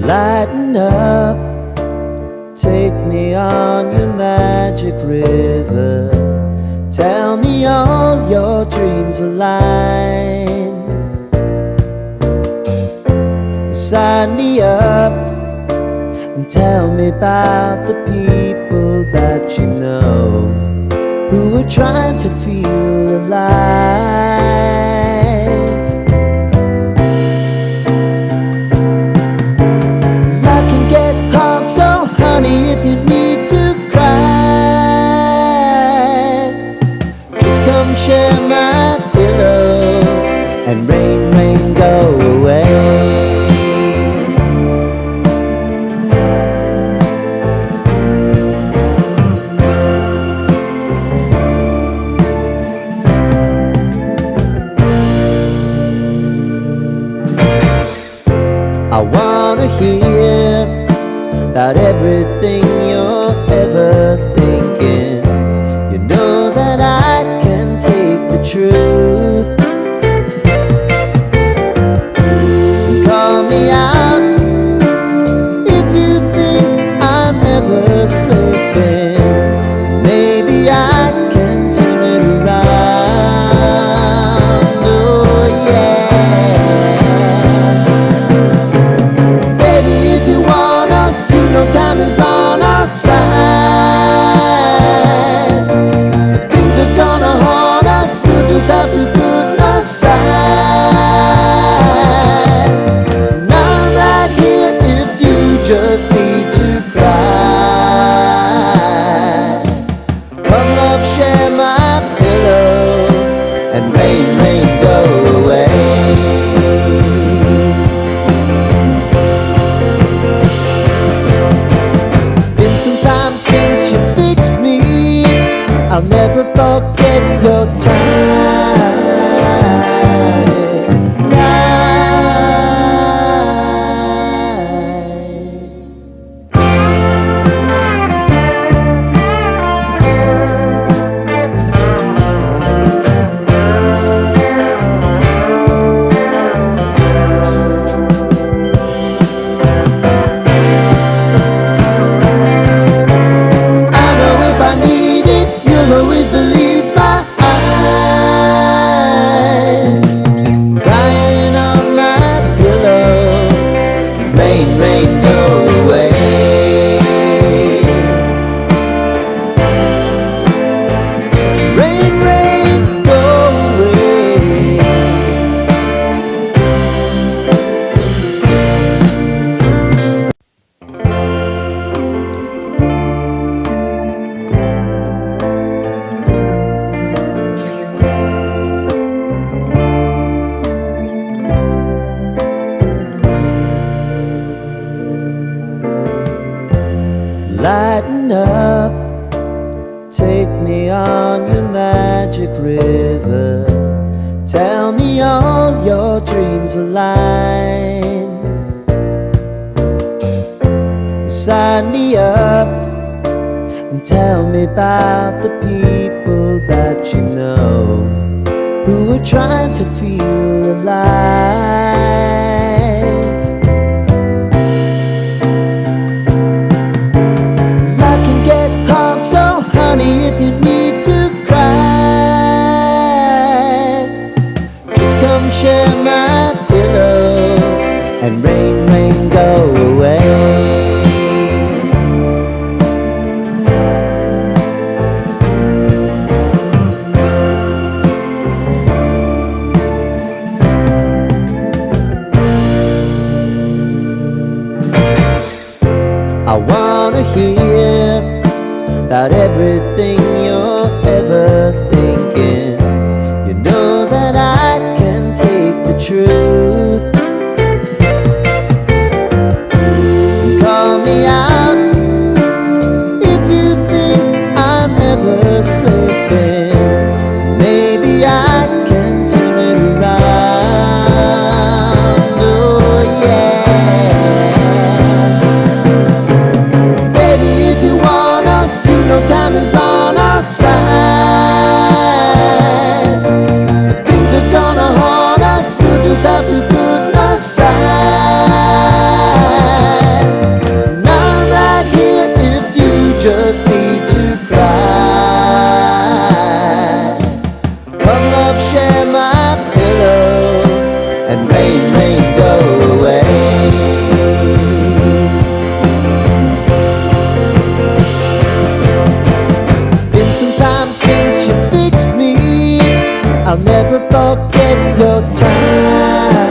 Lighten up, take me on your magic river. Tell me all your dreams align. Sign me up and tell me about the people that you know who are trying to feel alive. Life can get hard, so honey, if you need to cry, just come share my pillow and rain, rain, go away. I wanna hear about everything you're ever thinking. You know that I can take the truth. Call me out if you think I'm never slipping. Maybe I can turn it around. Oh yeah. No time is on our side. Things are gonna haunt us, we'll just have to put aside. And I'm right here if you just need to cry. Come love, share my pillow and rain, rain, go away. Since you fixed me, I'll never forget your always believe my eyes. Crying on my pillow, rain, rain, go away. Rain, rain, go away. Lighten up, take me on your magic river. Tell me all your dreams align. Sign me up and tell me about the people that you know who are trying to feel alive. So honey, if you need to cry, just come share my pillow and rain, rain, go away. I wanna hear about everything you're ever thinking. You know that I can take the truth. Call me out if you think I'm never slipping. Maybe I can turn it around. Oh yeah. Baby, if you want us, you know time is on our I'll never forget your time.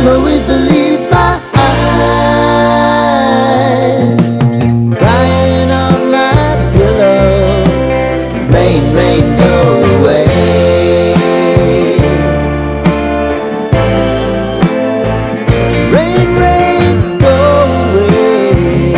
Always believe my eyes, crying on my pillow. Rain, rain, go away. Rain, rain, go away.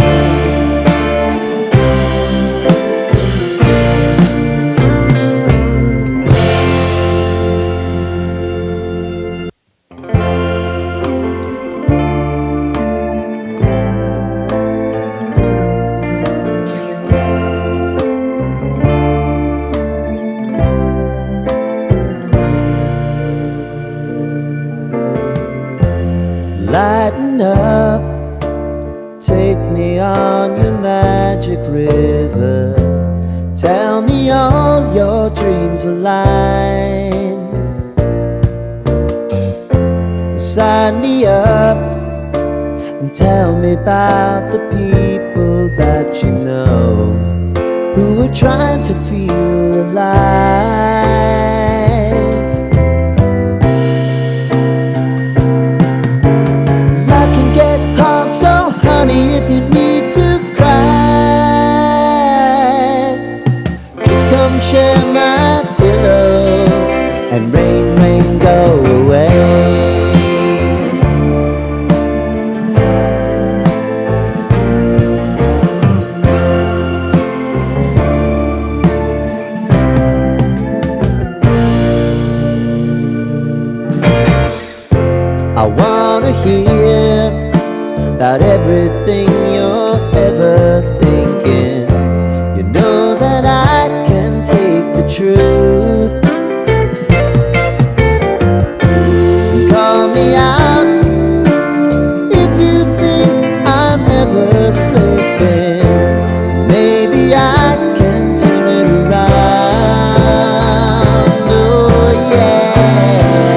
Lighten up, take me on your magic river. Tell me all your dreams align. Sign me up and tell me about the people that you know who are trying to feel alive. So honey, if you need to cry, just come share my pillow and rain, rain, go away. I wanna hear about everything you're ever thinking. You know that I can take the truth. Call me out if you think I'm never slipping. Maybe I can turn it around. Oh yeah.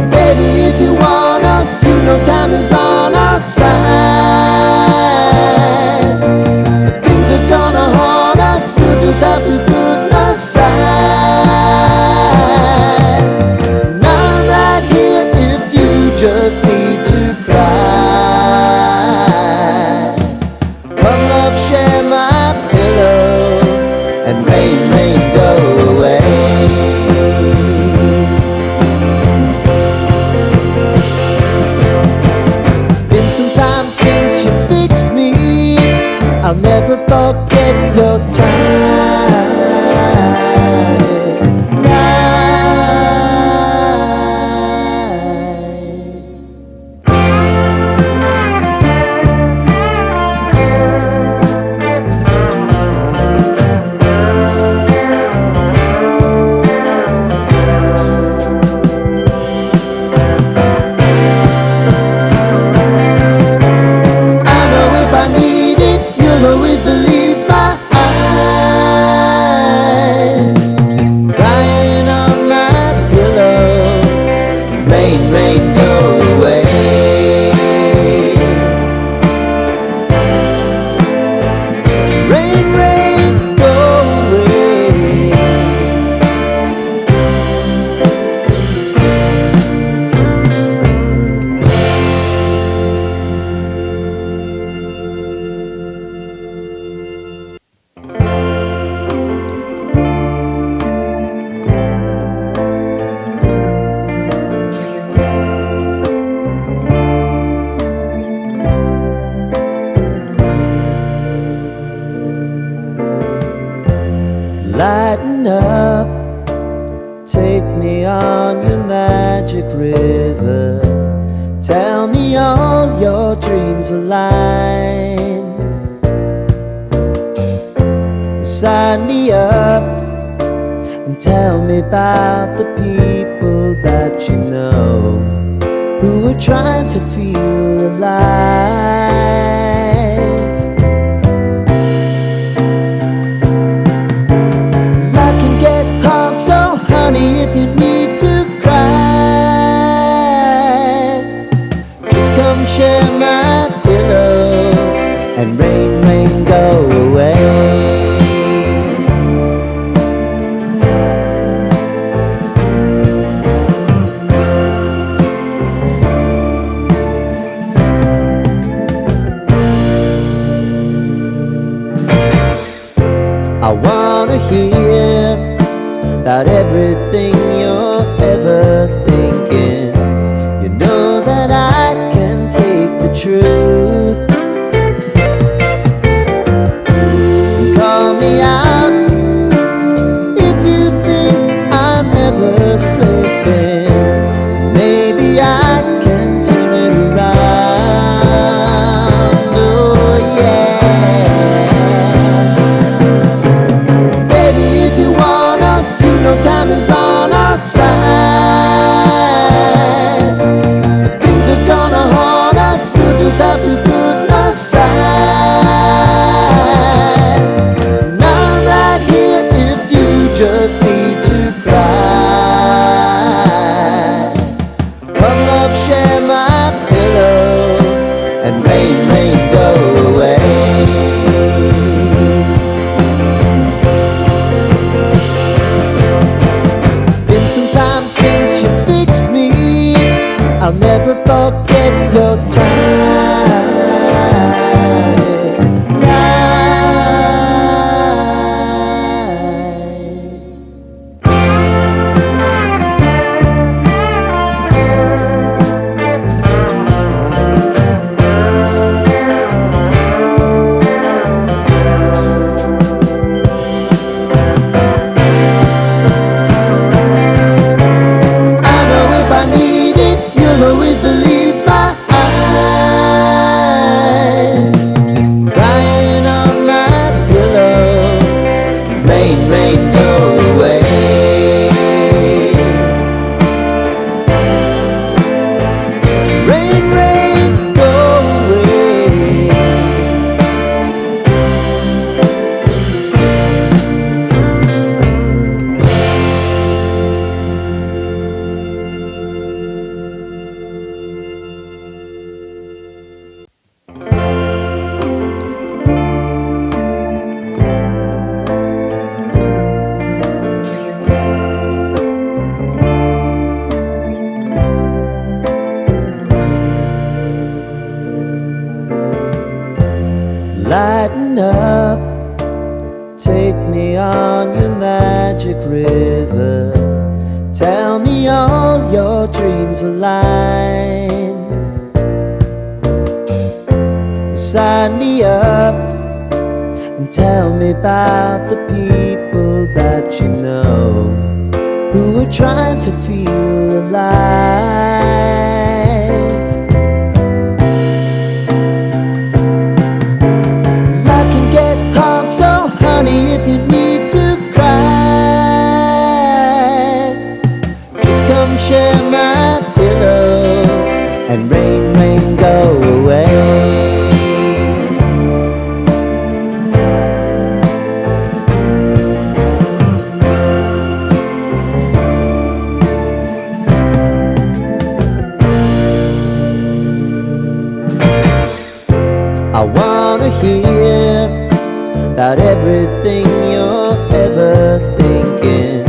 Baby, if you want us, you know time is on our side. Things are gonna haunt us, we'll just have to put aside. And I'm right here if you just need to cry. Come love, share my pillow and rain, rain, go away. Since you fixed me, I'll never forget your time. Always believe my eyes, crying on my pillow. Rain, rain, go away. Rain, rain, go away. Lighten up, take me on your magic river. Tell me all your dreams align. Sign me up and tell me about the people that you know who are trying to feel alive. Life can get hard, so honey, if you need to cry, just come share my pillow and rain, rain, go away. I wanna hear about everything you're ever thinking. You know that I can take the truth. Call me out if you think I'm never slipping. Maybe I can turn it around. Oh yeah. Baby, if you want us, you know time is on our side. Things are gonna haunt us, we'll just have to put aside. Not right here if you just need to cry. Come love, share my pillow and rain, rain, go away. Been some time since you fixed me, I'll never forget your time. Always believe my eyes, crying on my pillow, rain, rain, go away. Rain, rain, go away. Lighten up, take me on your magic river. Tell me all your dreams align. Sign me up and tell me about the people that you know who are trying to feel alive. So honey, if you need to cry, just come share my pillow and rain, rain, go away. I wanna hear about everything you're ever thinking.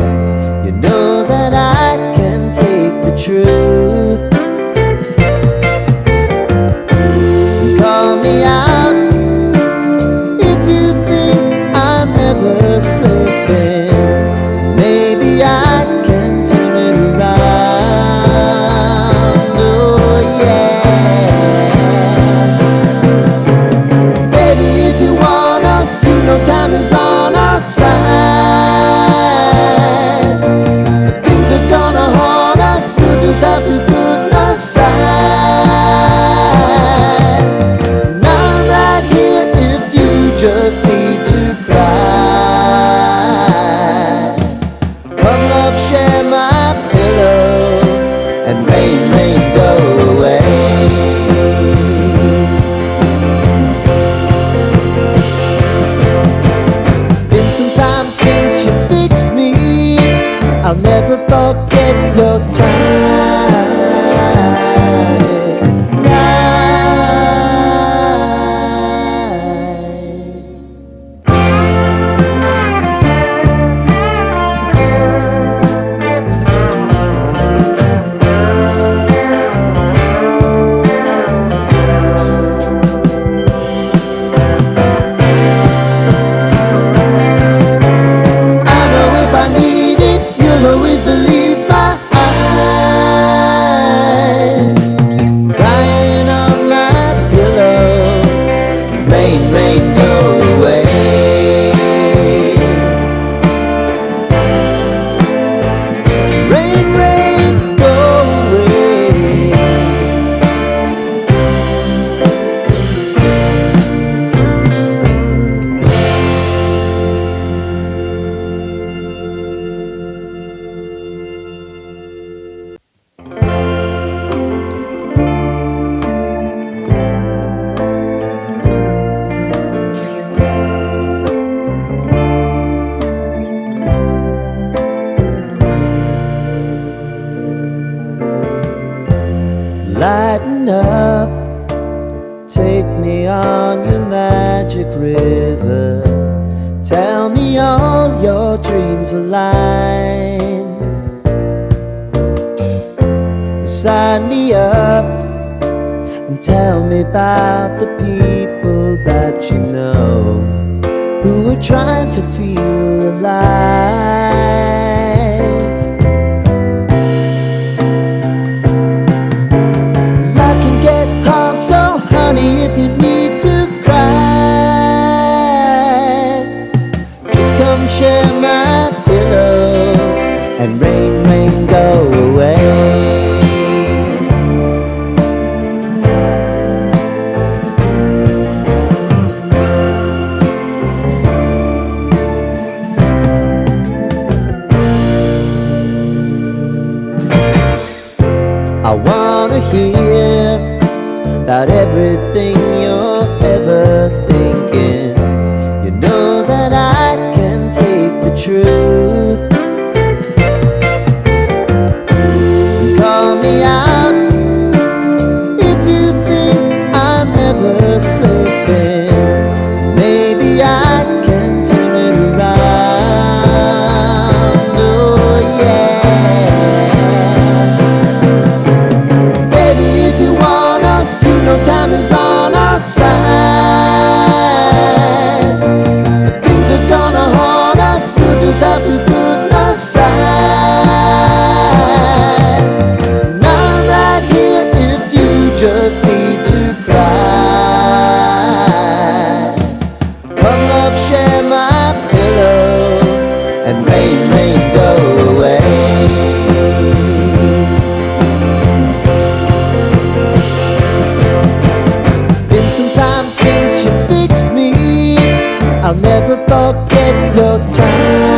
You know that I can take the truth. Call me out if you think I'm never slipping. Maybe I can turn it around. Oh yeah. Baby, if you want us, you know time is on our side. forget your time. Always believe my eyes, crying on my pillow. Rain, rain, go away. Rain, rain, go away. Lighten up, take me on your magic river. Tell me all your dreams align. Sign me up and tell me about the people that you know who are trying to feel alive. So honey, if you need to cry, just come share my pillow and rain, rain, go away. I wanna hear about everything you're ever thinking. You know that I can take the truth. And call me out if you think I'm never slipping. Maybe I can turn it around. Oh yeah. Baby, if you want us, you know time is on our side. Things are gonna haunt us, we'll just have to put aside. And I'm right here if you just need to cry. Come love, share my pillow and rain, rain, go away. Since you fixed me, I'll never forget your time.